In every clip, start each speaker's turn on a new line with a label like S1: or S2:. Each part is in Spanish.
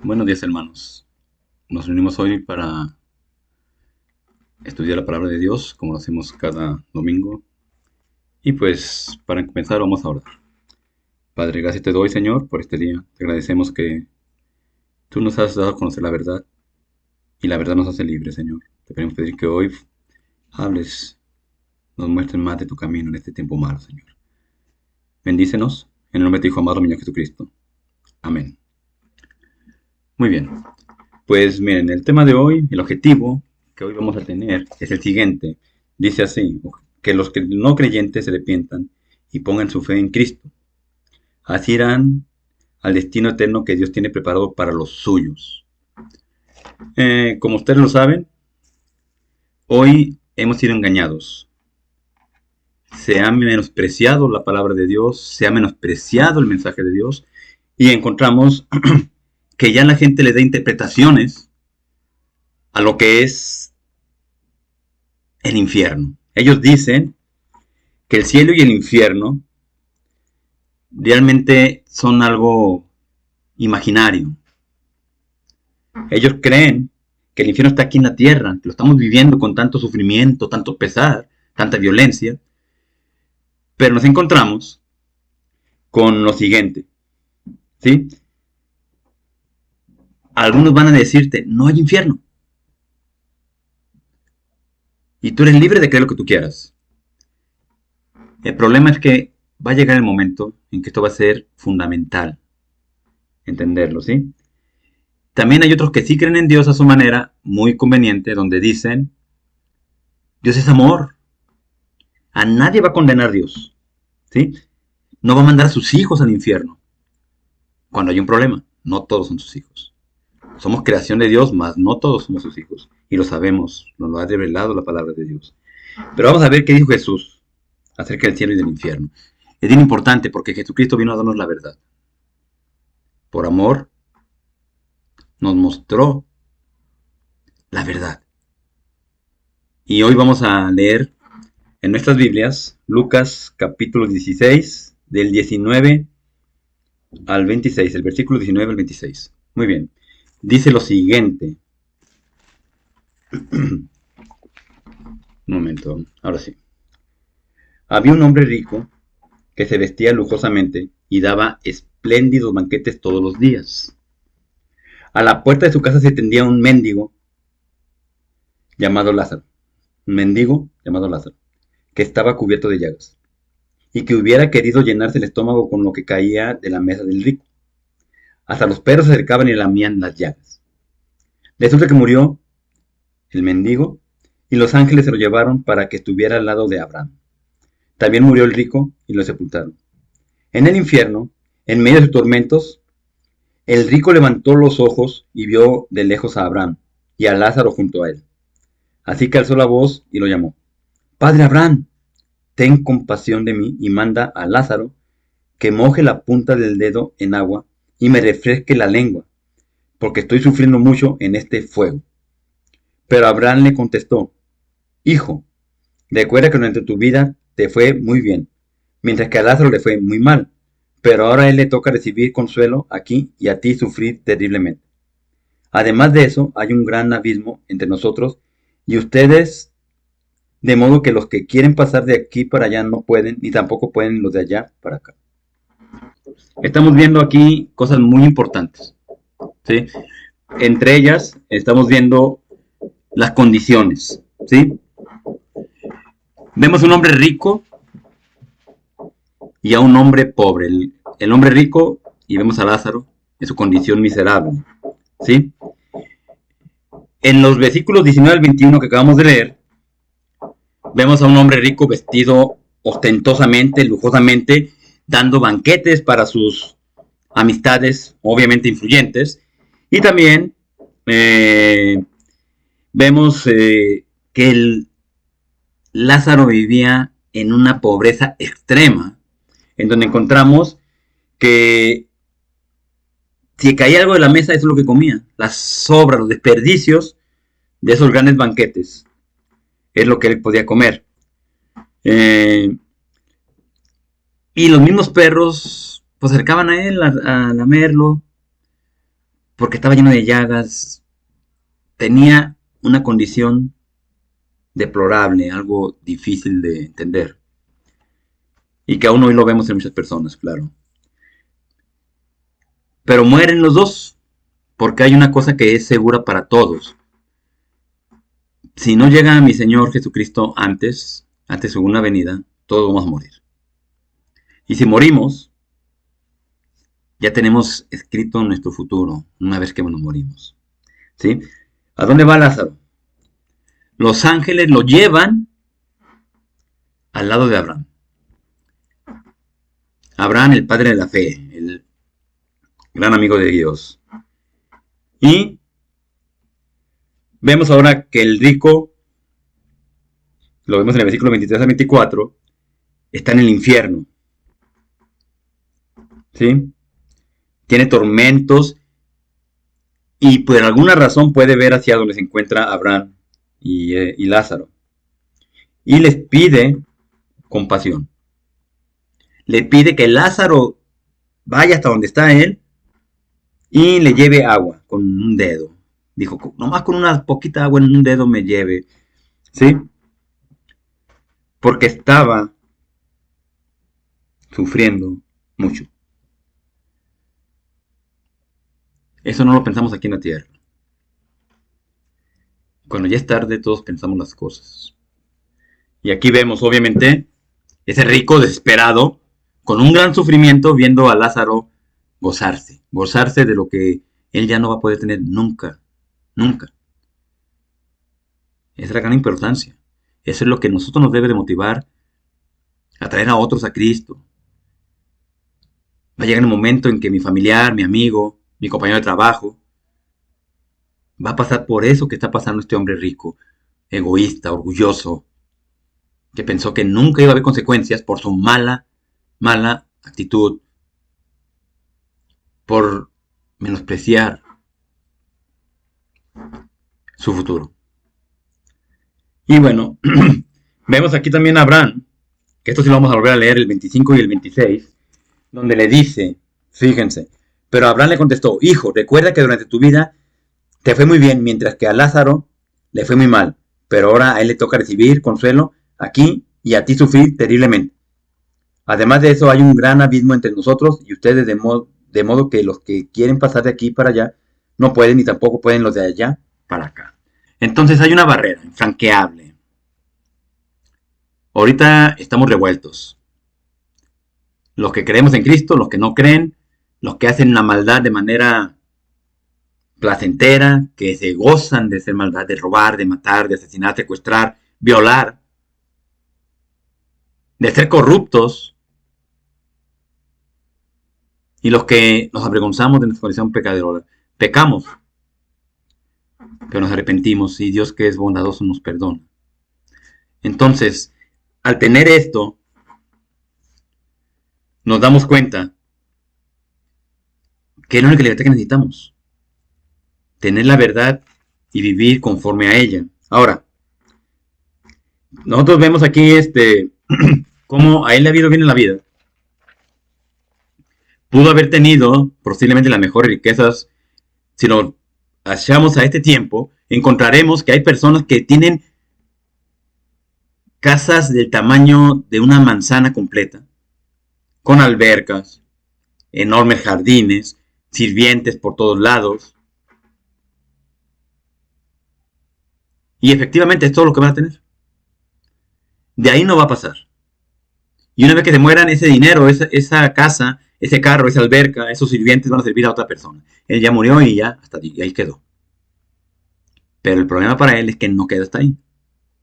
S1: Buenos días, hermanos. Nos reunimos hoy para estudiar la palabra de Dios, como lo hacemos cada domingo. Y pues, para comenzar, vamos a orar. Padre, gracias te doy, Señor, por este día. Te agradecemos que tú nos has dado a conocer la verdad y la verdad nos hace libres, Señor. Te pedimos pedir que hoy hables, nos muestres más de tu camino en este tiempo malo, Señor. Bendícenos en el nombre de tu Hijo amado, niño Jesucristo. Amén. Muy bien. Pues miren, el tema de hoy, el objetivo que hoy vamos a tener es el siguiente. Dice así, que los no creyentes se arrepientan y pongan su fe en Cristo. Así irán al destino eterno que Dios tiene preparado para los suyos. Como ustedes lo saben, hoy hemos sido engañados. Se ha menospreciado la palabra de Dios, se ha menospreciado el mensaje de Dios y encontramos que ya la gente le da interpretaciones a lo que es el infierno. Ellos dicen que el cielo y el infierno realmente son algo imaginario. Ellos creen que el infierno está aquí en la tierra, que lo estamos viviendo con tanto sufrimiento, tanto pesar, tanta violencia, pero nos encontramos con lo siguiente, ¿sí? Algunos van a decirte, no hay infierno, y tú eres libre de creer lo que tú quieras. El problema es que va a llegar el momento en que esto va a ser fundamental, entenderlo, ¿sí? También hay otros que sí creen en Dios a su manera, muy conveniente, donde dicen, Dios es amor, a nadie va a condenar Dios, ¿sí? No va a mandar a sus hijos al infierno. Cuando hay un problema, no todos son sus hijos. Somos creación de Dios, mas no todos somos sus hijos. Y lo sabemos, nos lo ha revelado la palabra de Dios. Pero vamos a ver qué dijo Jesús acerca del cielo y del infierno. Es bien importante porque Jesucristo vino a darnos la verdad. Por amor, nos mostró la verdad. Y hoy vamos a leer en nuestras Biblias Lucas capítulo 16, del 19 al 26, el versículo 19 al 26. Muy bien. Dice lo siguiente. Un momento, ahora sí. Había un hombre rico que se vestía lujosamente y daba espléndidos banquetes todos los días. A la puerta de su casa se tendía un mendigo llamado Lázaro. Un mendigo llamado Lázaro, que estaba cubierto de llagas y que hubiera querido llenarse el estómago con lo que caía de la mesa del rico. Hasta los perros se acercaban y lamían las llagas. Resulta que murió el mendigo y los ángeles se lo llevaron para que estuviera al lado de Abraham. También murió el rico y lo sepultaron. En el infierno, en medio de sus tormentos, el rico levantó los ojos y vio de lejos a Abraham y a Lázaro junto a él. Así que alzó la voz y lo llamó. Padre Abraham, ten compasión de mí y manda a Lázaro que moje la punta del dedo en agua y me refresque la lengua, porque estoy sufriendo mucho en este fuego. Pero Abraham le contestó, Hijo, recuerda que durante tu vida te fue muy bien, mientras que a Lázaro le fue muy mal, pero ahora a él le toca recibir consuelo aquí y a ti sufrir terriblemente. Además de eso, hay un gran abismo entre nosotros y ustedes, de modo que los que quieren pasar de aquí para allá no pueden, ni tampoco pueden los de allá para acá. Estamos viendo aquí cosas muy importantes, ¿sí? Entre ellas, estamos viendo las condiciones, ¿sí? Vemos un hombre rico y a un hombre pobre. El hombre rico, y vemos a Lázaro en su condición miserable, ¿sí? En los versículos 19 al 21 que acabamos de leer, vemos a un hombre rico vestido ostentosamente, lujosamente, dando banquetes para sus amistades, obviamente influyentes, y también vemos que el Lázaro vivía en una pobreza extrema, en donde encontramos que si caía algo de la mesa, eso es lo que comía. Las sobras, los desperdicios de esos grandes banquetes es lo que él podía comer. Y los mismos perros pues acercaban a él a lamerlo. porque estaba lleno de llagas, tenía una condición deplorable, algo difícil de entender. Y que aún hoy lo vemos en muchas personas, claro. Pero mueren los dos, porque hay una cosa que es segura para todos. Si no llega mi Señor Jesucristo antes de su segunda venida, todos vamos a morir. Y si morimos, ya tenemos escrito nuestro futuro, una vez que nos morimos. ¿Sí? ¿A dónde va Lázaro? Los ángeles lo llevan al lado de Abraham. Abraham, el padre de la fe, el gran amigo de Dios. Y vemos ahora que el rico, lo vemos en el versículo 23 a 24, está en el infierno. ¿Sí? Tiene tormentos y por alguna razón puede ver hacia donde se encuentra Abraham y Lázaro. Y les pide compasión. Le pide que Lázaro vaya hasta donde está él y le lleve agua con un dedo. Dijo, nomás con una poquita agua en un dedo me lleve. ¿Sí? Porque estaba sufriendo mucho. Eso no lo pensamos aquí en la tierra. Cuando ya es tarde, todos pensamos las cosas. Y aquí vemos, obviamente, ese rico desesperado, con un gran sufrimiento, viendo a Lázaro gozarse de lo que él ya no va a poder tener nunca, nunca. Esa es la gran importancia. Eso es lo que a nosotros nos debe de motivar a traer a otros a Cristo. Va a llegar el momento en que mi familiar, mi amigo, mi compañero de trabajo, va a pasar por eso que está pasando este hombre rico, egoísta, orgulloso, que pensó que nunca iba a haber consecuencias por su mala actitud, por menospreciar su futuro. Y bueno, vemos aquí también a Abraham, que esto sí lo vamos a volver a leer, el 25 y el 26, donde le dice, fíjense, pero Abraham le contestó, hijo, recuerda que durante tu vida te fue muy bien, mientras que a Lázaro le fue muy mal, pero ahora a él le toca recibir consuelo aquí y a ti sufrir terriblemente. Además de eso, hay un gran abismo entre nosotros y ustedes, de modo que los que quieren pasar de aquí para allá no pueden, ni tampoco pueden los de allá para acá. Entonces hay una barrera infranqueable. Ahorita estamos revueltos. Los que creemos en Cristo, los que no creen, los que hacen la maldad de manera placentera, que se gozan de hacer maldad, de robar, de matar, de asesinar, secuestrar, violar, de ser corruptos, y los que nos avergonzamos de nuestra condición pecadora. Pecamos, pero nos arrepentimos y Dios, que es bondadoso, nos perdona. Entonces, al tener esto, nos damos cuenta que es la única libertad que necesitamos. Tener la verdad y vivir conforme a ella. Ahora, nosotros vemos aquí cómo a él le ha ido bien en la vida. Pudo haber tenido posiblemente las mejores riquezas. Si nos hallamos a este tiempo, encontraremos que hay personas que tienen casas del tamaño de una manzana completa, con albercas, enormes jardines, sirvientes por todos lados. Y efectivamente es todo lo que van a tener. De ahí no va a pasar. Y una vez que se mueran, ese dinero, esa casa, ese carro, esa alberca, esos sirvientes van a servir a otra persona. Él ya murió y ya, hasta ahí quedó. Pero el problema para él es que no queda hasta ahí.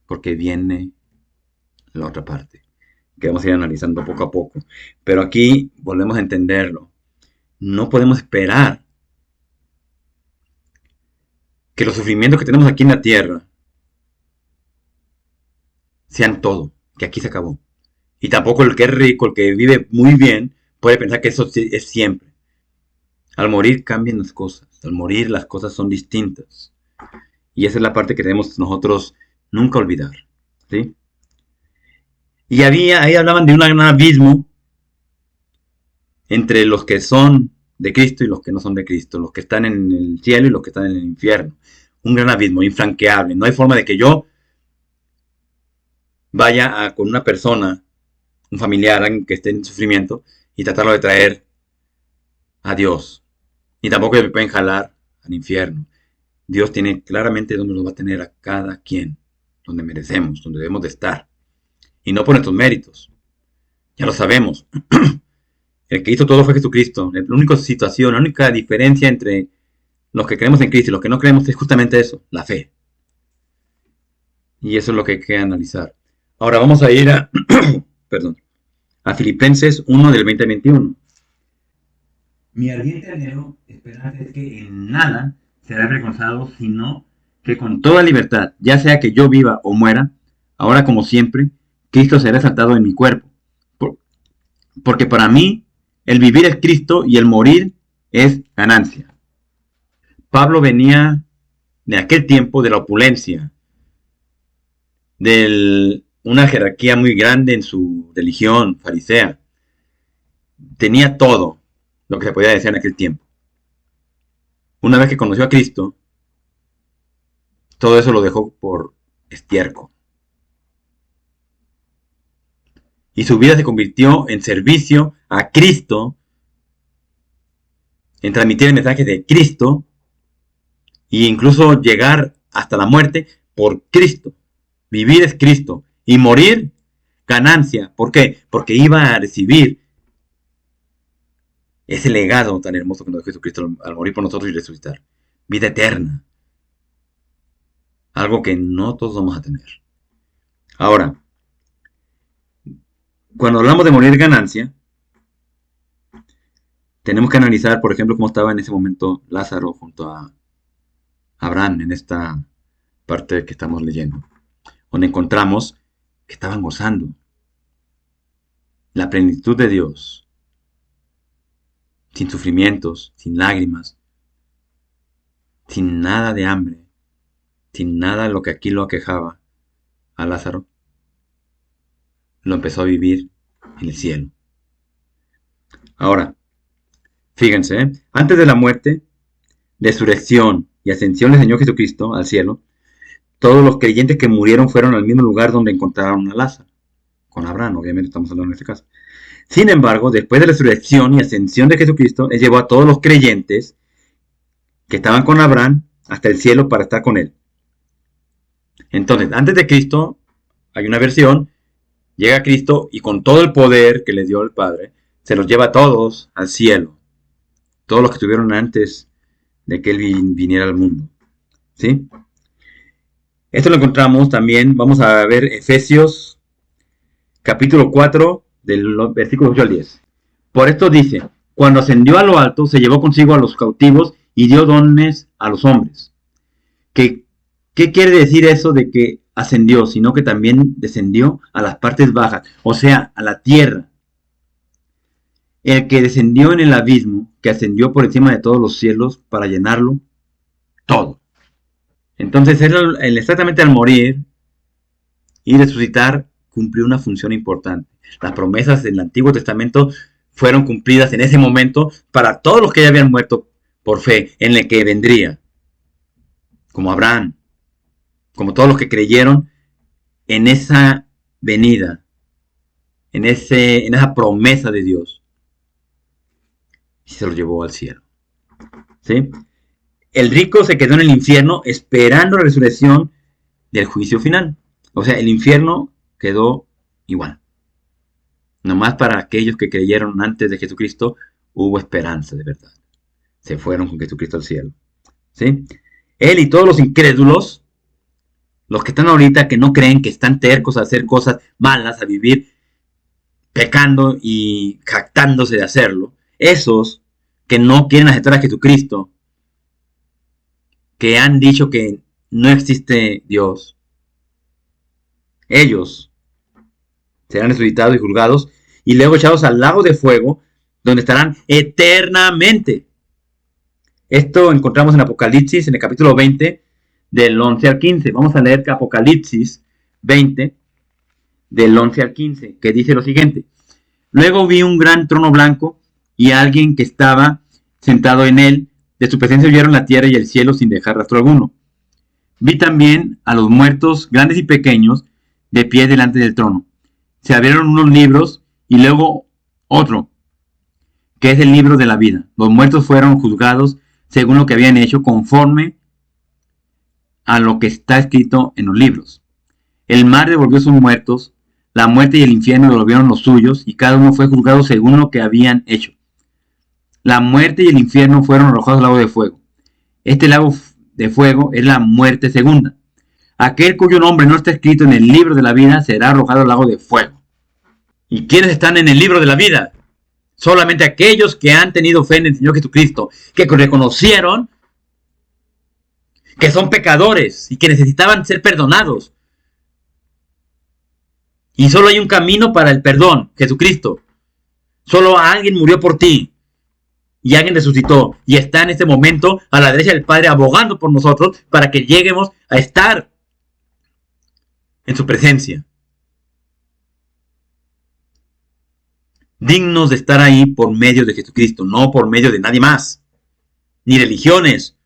S1: Porque viene la otra parte, que vamos a ir analizando poco a poco. Pero aquí volvemos a entenderlo. No podemos esperar que los sufrimientos que tenemos aquí en la tierra sean todo, que aquí se acabó. Y tampoco el que es rico, el que vive muy bien, puede pensar que eso es siempre. Al morir cambian las cosas. Al morir las cosas son distintas. Y esa es la parte que debemos nosotros nunca olvidar. ¿Sí? Y ahí hablaban de un gran abismo entre los que son de Cristo y los que no son de Cristo, los que están en el cielo y los que están en el infierno. Un gran abismo, infranqueable. No hay forma de que yo vaya con una persona, un familiar, alguien que esté en sufrimiento, y tratarlo de traer a Dios. Ni tampoco me pueden jalar al infierno. Dios tiene claramente dónde nos va a tener a cada quien, donde merecemos, donde debemos de estar. Y no por nuestros méritos. Ya lo sabemos. El que hizo todo fue Jesucristo. La única situación, la única diferencia entre los que creemos en Cristo y los que no creemos es justamente eso, la fe. Y eso es lo que hay que analizar. Ahora vamos a ir a, perdón, a Filipenses 1 del 20 al 21. Mi ardiente anhelo, esperanza es que en nada será reconocido, sino que con toda libertad, ya sea que yo viva o muera, ahora como siempre, Cristo será exaltado en mi cuerpo. Porque para mí, el vivir es Cristo y el morir es ganancia. Pablo venía de aquel tiempo de la opulencia, de una jerarquía muy grande en su religión farisea. Tenía todo lo que se podía decir en aquel tiempo. Una vez que conoció a Cristo, todo eso lo dejó por estiércol. Y su vida se convirtió en servicio a Cristo, en transmitir el mensaje de Cristo, e incluso llegar hasta la muerte por Cristo. Vivir es Cristo y morir, ganancia. ¿Por qué? Porque iba a recibir ese legado tan hermoso que nos dio Jesucristo al morir por nosotros y resucitar. Vida eterna. Algo que no todos vamos a tener. Ahora, cuando hablamos de morir ganancia, tenemos que analizar, por ejemplo, cómo estaba en ese momento Lázaro junto a Abraham en esta parte que estamos leyendo, donde encontramos que estaban gozando la plenitud de Dios, sin sufrimientos, sin lágrimas, sin nada de hambre, sin nada de lo que aquí lo aquejaba a Lázaro. Lo empezó a vivir en el cielo. Ahora, fíjense, antes de la muerte, resurrección y ascensión del Señor Jesucristo al cielo, todos los creyentes que murieron fueron al mismo lugar donde encontraron a Lázaro, con Abraham, obviamente estamos hablando en este caso. Sin embargo, después de la resurrección y ascensión de Jesucristo, Él llevó a todos los creyentes que estaban con Abraham hasta el cielo para estar con Él. Entonces, antes de Cristo, hay una versión, llega Cristo y con todo el poder que les dio el Padre, se los lleva a todos al cielo. Todos los que estuvieron antes de que Él viniera al mundo. ¿Sí? Esto lo encontramos también, vamos a ver Efesios capítulo 4, del versículo 8 al 10. Por esto dice, cuando ascendió a lo alto, se llevó consigo a los cautivos y dio dones a los hombres. ¿Qué quiere decir eso de que ascendió? Sino que también descendió a las partes bajas, o sea, a la tierra. El que descendió en el abismo, que ascendió por encima de todos los cielos para llenarlo todo. Entonces, él exactamente al morir y resucitar, cumplió una función importante. Las promesas del Antiguo Testamento fueron cumplidas en ese momento para todos los que ya habían muerto por fe en el que vendría. Como Abraham, como todos los que creyeron en esa venida, en esa promesa de Dios. Y se lo llevó al cielo. ¿Sí? El rico se quedó en el infierno esperando la resurrección del juicio final. O sea, el infierno quedó igual. Nomás para aquellos que creyeron antes de Jesucristo hubo esperanza de verdad. Se fueron con Jesucristo al cielo. ¿Sí? Él y todos los incrédulos, los que están ahorita, que no creen, que están tercos a hacer cosas malas, a vivir pecando y jactándose de hacerlo, esos que no quieren aceptar a Jesucristo, que han dicho que no existe Dios, ellos serán resucitados y juzgados y luego echados al lago de fuego, donde estarán eternamente. Esto encontramos en Apocalipsis, en el capítulo 20, del 11 al 15. Vamos a leer Apocalipsis 20, del 11 al 15, que dice lo siguiente. Luego vi un gran trono blanco y alguien que estaba sentado en él. De su presencia huyeron la tierra y el cielo sin dejar rastro alguno. Vi también a los muertos, grandes y pequeños, de pie delante del trono. Se abrieron unos libros y luego otro, que es el libro de la vida. Los muertos fueron juzgados según lo que habían hecho, conforme a lo que está escrito en los libros. El mar devolvió sus muertos, la muerte y el infierno devolvieron los suyos, y cada uno fue juzgado según lo que habían hecho. La muerte y el infierno fueron arrojados al lago de fuego. Este lago de fuego es la muerte segunda. Aquel cuyo nombre no está escrito en el libro de la vida será arrojado al lago de fuego. ¿Y quiénes están en el libro de la vida? Solamente aquellos que han tenido fe en el Señor Jesucristo, que reconocieron que son pecadores y que necesitaban ser perdonados. Y solo hay un camino para el perdón, Jesucristo. Solo alguien murió por ti y alguien resucitó y está en este momento a la derecha del Padre abogando por nosotros para que lleguemos a estar en su presencia. Dignos de estar ahí por medio de Jesucristo, no por medio de nadie más. Ni religiones,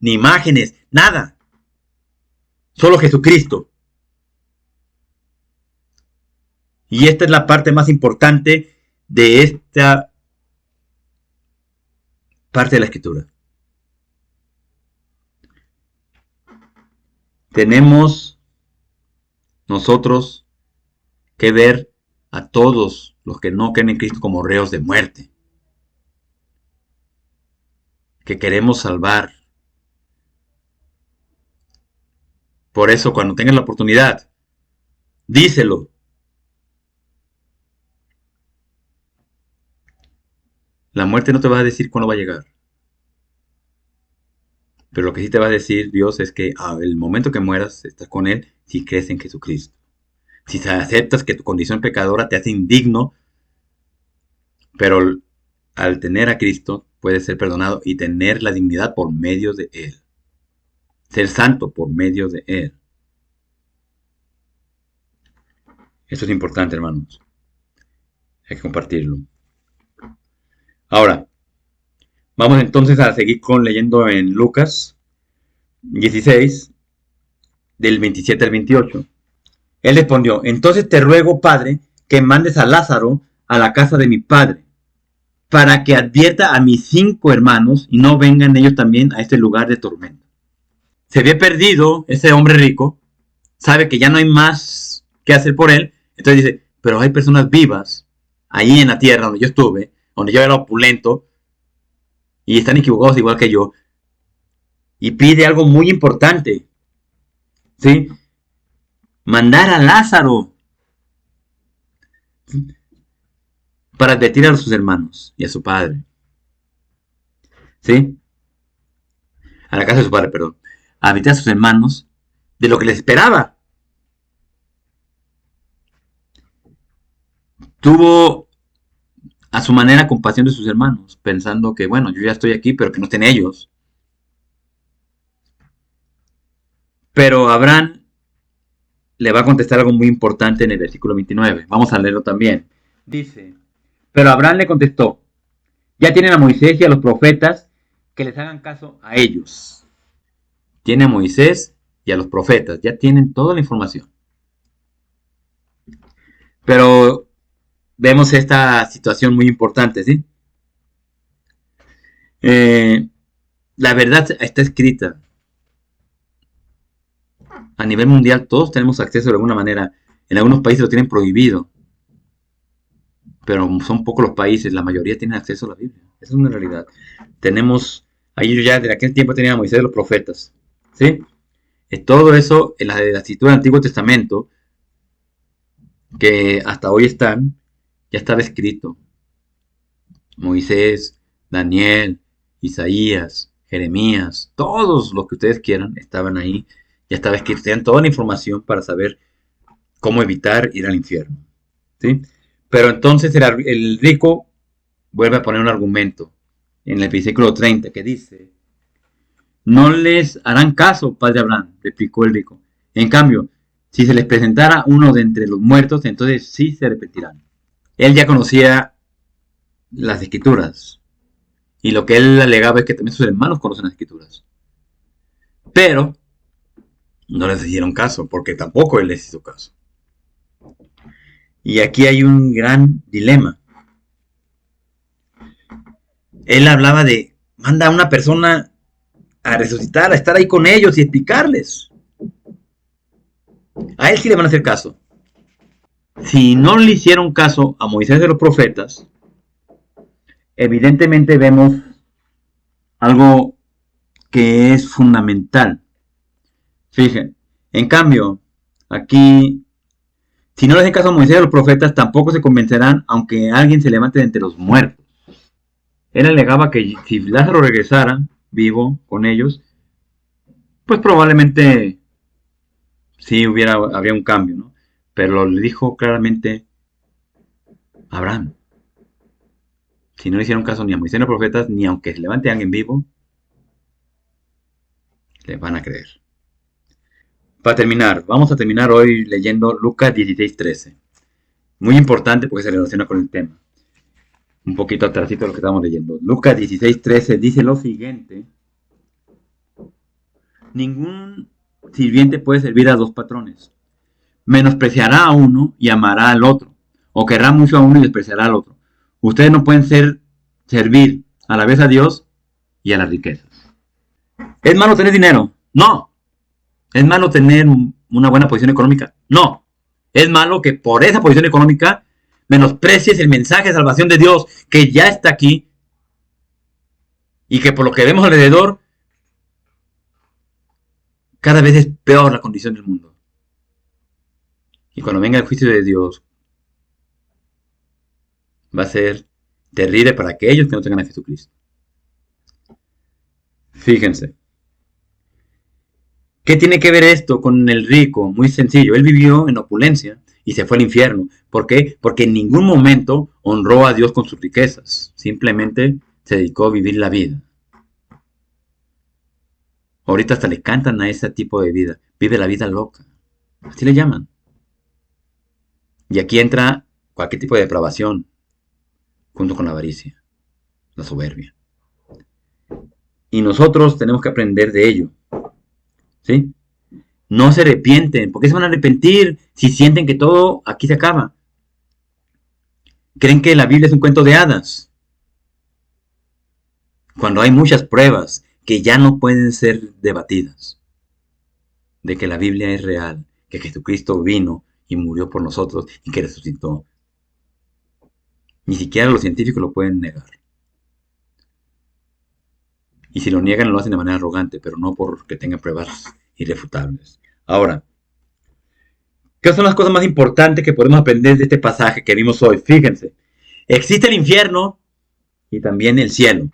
S1: ni imágenes, nada. Solo Jesucristo. Y esta es la parte más importante de esta parte de la Escritura. Tenemos nosotros que ver a todos los que no creen en Cristo como reos de muerte, que queremos salvar. Por eso, cuando tengas la oportunidad, díselo. La muerte no te va a decir cuándo va a llegar. Pero lo que sí te va a decir Dios es que el momento que mueras, estás con Él si crees en Jesucristo. Si aceptas que tu condición pecadora te hace indigno, pero al tener a Cristo puedes ser perdonado y tener la dignidad por medio de Él. Ser santo por medio de Él. Esto es importante, hermanos. Hay que compartirlo. Ahora, vamos entonces a seguir leyendo en Lucas 16, del 27 al 28. Él respondió: entonces te ruego, Padre, que mandes a Lázaro a la casa de mi padre, para que advierta a mis 5 hermanos y no vengan ellos también a este lugar de tormento. Se había perdido ese hombre rico, sabe que ya no hay más que hacer por él, entonces dice: pero hay personas vivas ahí en la tierra donde yo estuve, donde yo era opulento, y están equivocados igual que yo. Y pide algo muy importante, ¿sí? Mandar a Lázaro para advertir a sus hermanos y a su padre, ¿sí? A la casa de su padre, perdón. A advertir a sus hermanos de lo que les esperaba. Tuvo a su manera compasión de sus hermanos, pensando que, bueno, yo ya estoy aquí, pero que no estén ellos. Pero Abraham le va a contestar algo muy importante en el versículo 29. Vamos a leerlo también. Dice: pero Abraham le contestó: ya tienen a Moisés y a los profetas, que les hagan caso a ellos. Tiene a Moisés y a los profetas, ya tienen toda la información. Pero vemos esta situación muy importante, ¿sí? La verdad está escrita. A nivel mundial todos tenemos acceso de alguna manera. En algunos países lo tienen prohibido, pero son pocos los países, la mayoría tienen acceso a la Biblia. Esa es una realidad. Tenemos, ahí ya desde aquel tiempo tenían a Moisés y los profetas, ¿sí? Todo eso en la escritura del Antiguo Testamento, que hasta hoy están, ya estaba escrito. Moisés, Daniel, Isaías, Jeremías, todos los que ustedes quieran estaban ahí. Ya estaba escrito, tenían toda la información para saber cómo evitar ir al infierno, ¿sí? Pero entonces el rico vuelve a poner un argumento en el versículo 30 que dice: no les harán caso, padre Abraham, replicó el rico. En cambio, si se les presentara uno de entre los muertos, entonces sí se arrepentirán. Él ya conocía las escrituras Y lo que él alegaba es que también sus hermanos conocen las escrituras. Pero no les hicieron caso, porque tampoco él les hizo caso. Y aquí hay un gran dilema. Él hablaba de, manda a una persona a resucitar, a estar ahí con ellos y explicarles. A él sí le van a hacer caso. Si no le hicieron caso a Moisés de los profetas, evidentemente vemos algo que es fundamental. Fíjense, en cambio, aquí, si no le hacen caso a Moisés de los profetas, tampoco se convencerán, aunque alguien se levante de entre los muertos. Él alegaba que si Lázaro regresara vivo con ellos, pues probablemente sí habría un cambio, ¿no? Pero le dijo claramente a Abraham. Si no le hicieron caso ni a Moisés ni a los profetas, ni aunque se levante alguien vivo, le van a creer. Para terminar, vamos a terminar hoy leyendo Lucas 16:13. Muy importante porque se relaciona con el tema. Un poquito atrásito de lo que estamos leyendo. Lucas 16:13 dice lo siguiente. Ningún sirviente puede servir a dos patrones. Menospreciará a uno y amará al otro. O querrá mucho a uno y despreciará al otro. Ustedes no pueden servir a la vez a Dios y a las riquezas. ¿Es malo tener dinero? No. ¿Es malo tener una buena posición económica? No. Es malo que por esa posición económica menosprecies el mensaje de salvación de Dios que ya está aquí y que por lo que vemos alrededor cada vez es peor la condición del mundo. Y cuando venga el juicio de Dios va a ser terrible para aquellos que no tengan a Jesucristo. Fíjense. ¿Qué tiene que ver esto con el rico? Muy sencillo. Él vivió en opulencia y se fue al infierno. ¿Por qué? Porque en ningún momento honró a Dios con sus riquezas. Simplemente se dedicó a vivir la vida. Ahorita hasta le cantan a ese tipo de vida. Vive la vida loca. Así le llaman. Y aquí entra cualquier tipo de depravación junto con la avaricia, la soberbia. Y nosotros tenemos que aprender de ello. ¿Sí? No se arrepienten. ¿Por qué se van a arrepentir si sienten que todo aquí se acaba? Creen que la Biblia es un cuento de hadas. Cuando hay muchas pruebas que ya no pueden ser debatidas. De que la Biblia es real. Que Jesucristo vino y murió por nosotros y que resucitó. Ni siquiera los científicos lo pueden negar. Y si lo niegan lo hacen de manera arrogante, pero no porque tengan pruebas irrefutables. Ahora, ¿qué son las cosas más importantes que podemos aprender de este pasaje que vimos hoy? Fíjense, existe el infierno y también el cielo.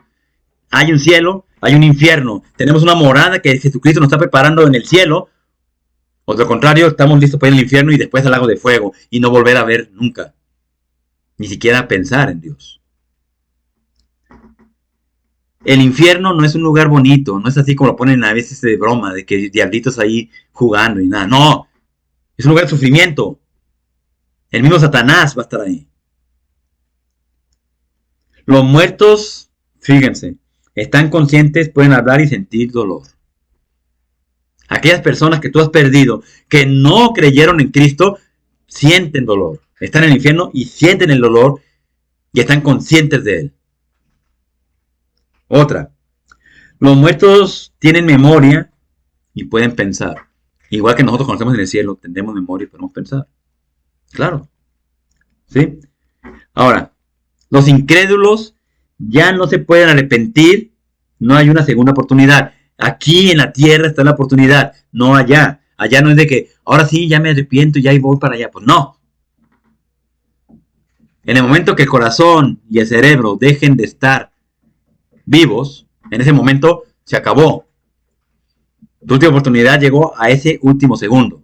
S1: Hay un cielo, hay un infierno. Tenemos una morada que Jesucristo nos está preparando en el cielo. O de lo contrario, estamos listos para ir al infierno y después al lago de fuego y no volver a ver nunca. Ni siquiera pensar en Dios. El infierno no es un lugar bonito, no es así como lo ponen a veces de broma, de que diablitos ahí jugando y nada. No, es un lugar de sufrimiento. El mismo Satanás va a estar ahí. Los muertos, fíjense, están conscientes, pueden hablar y sentir dolor. Aquellas personas que tú has perdido, que no creyeron en Cristo, sienten dolor. Están en el infierno y sienten el dolor y están conscientes de él. Otra, los muertos tienen memoria y pueden pensar. Igual que nosotros conocemos en el cielo, tendremos memoria y podemos pensar. Claro. ¿Sí? Ahora, los incrédulos ya no se pueden arrepentir, no hay una segunda oportunidad. Aquí en la tierra está la oportunidad, no allá. Allá no es de que, ahora sí, ya me arrepiento y ya voy para allá. Pues no. En el momento que el corazón y el cerebro dejen de estar vivos, en ese momento se acabó. Tu última oportunidad llegó a ese último segundo.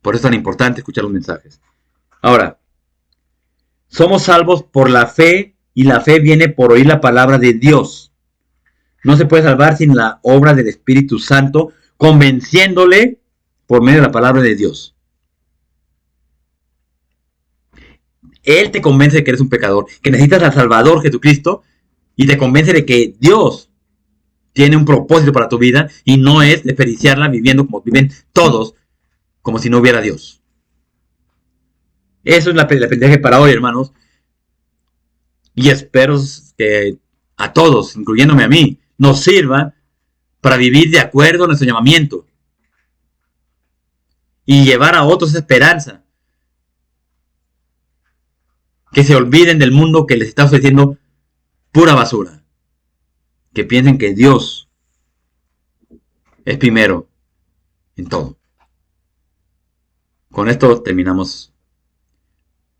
S1: Por eso es tan importante escuchar los mensajes. Ahora, somos salvos por la fe y la fe viene por oír la palabra de Dios. No se puede salvar sin la obra del Espíritu Santo, convenciéndole por medio de la palabra de Dios. Él te convence de que eres un pecador, que necesitas al Salvador Jesucristo, y te convence de que Dios tiene un propósito para tu vida y no es desperdiciarla viviendo como viven todos, como si no hubiera Dios. Eso es el aprendizaje para hoy, hermanos. Y espero que a todos, incluyéndome a mí, nos sirva para vivir de acuerdo a nuestro llamamiento y llevar a otros esa esperanza. Que se olviden del mundo que les está ofreciendo pura basura. Que piensen que Dios es primero en todo. Con esto terminamos.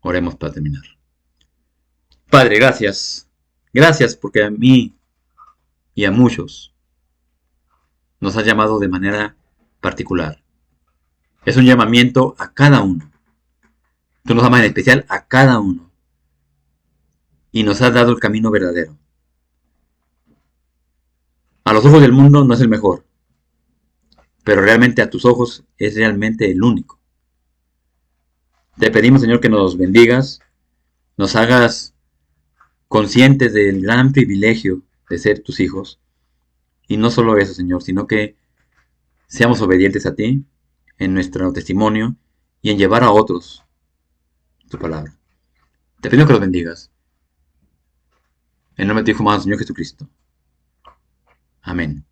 S1: Oremos para terminar. Padre, gracias. Gracias porque a mí y a muchos nos has llamado de manera particular. Es un llamamiento a cada uno. Tú nos amas en especial a cada uno. Y nos has dado el camino verdadero. A los ojos del mundo no es el mejor. Pero realmente a tus ojos es realmente el único. Te pedimos, Señor, que nos bendigas, nos hagas conscientes del gran privilegio de ser tus hijos. Y no solo eso, Señor, sino que seamos obedientes a ti en nuestro testimonio y en llevar a otros tu palabra. Te pido que los bendigas. En nombre de tu Hijo amado, Señor Jesucristo. Amén.